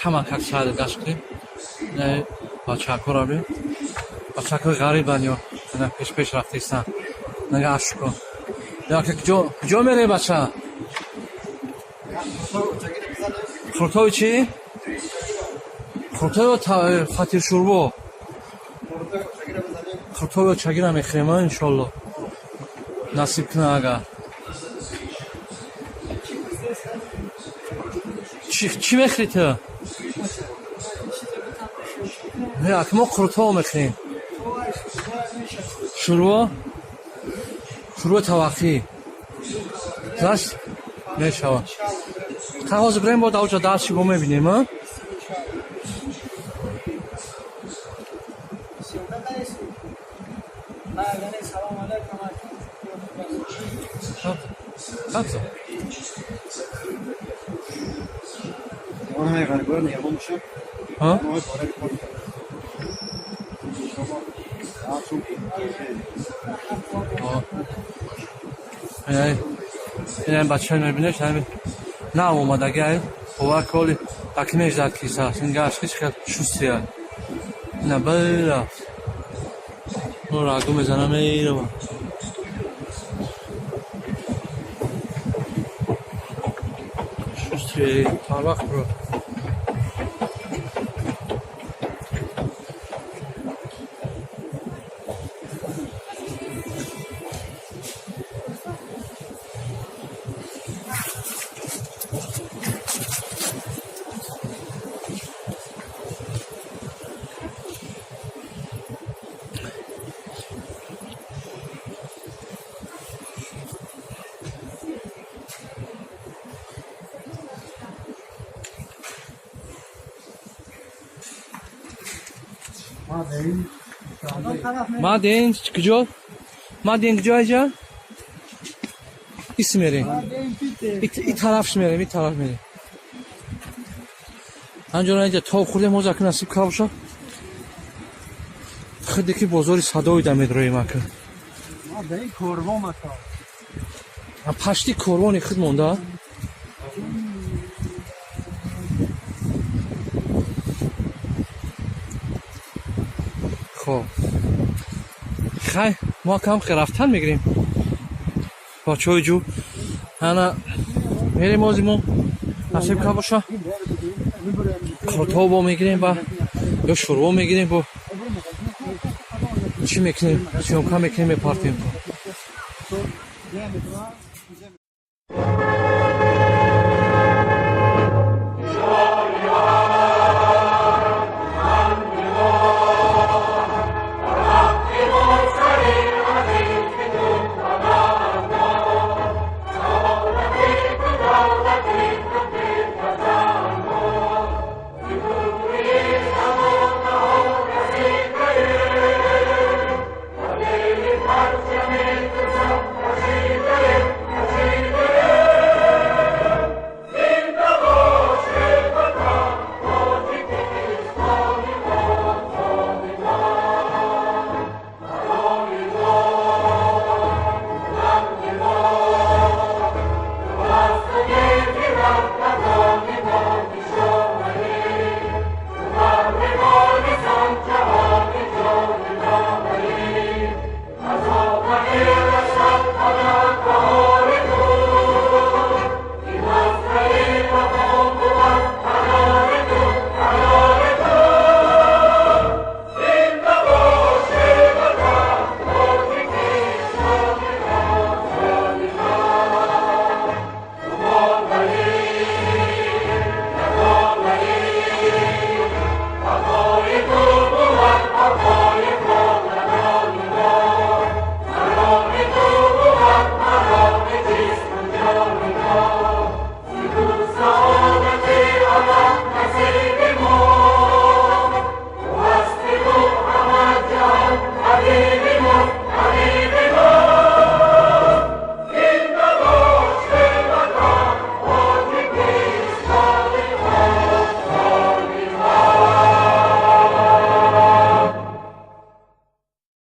камак як сайд гашт кунем. Не бачаҳоро бин. Бачаҳои ғарибанд ё ана пеш рафта истанд. Нагаш кун. Яке куҷо мере бача? Хуртои чӣ? Хуртои фатиршурбо. Хуртои чагира мехӯрем иншолло. Насиб кунад агар. Чӣ мехӯрӣ ту? мо хурто мехӯрем. Шурбо? Шурбои таваққӣ. Зашт мешавад. Ҳозир бирем бо давҷа дарси бо мебинем, а? Хабза. ها؟ این بچه میبینه شنبه نه اومده گه باور کلی تکمیش داد کیسه است این گهش خیلی شستی هست نه برفت اون راگو میزنه میره با شستی تا وقت برو مادین کجا؟ مادین کجا اینجا؟ ایست میریم. این طرفش میریم. این طرف میریم. آنجا اینجا تا خورده موزه که نصیب کابشا. خیلی که بازاری صدایی دمید روی مکن. مادین کوروان مکان. پشتی کوروانی خود مونده. خب خیلی ما کم که رفتن میگیریم با چای جو انا میریم آزیمون نصیب که باشه خورتا با میگیریم با یا شروع میگیریم با چی میکنیم چی امکان میکنیم میپارتیم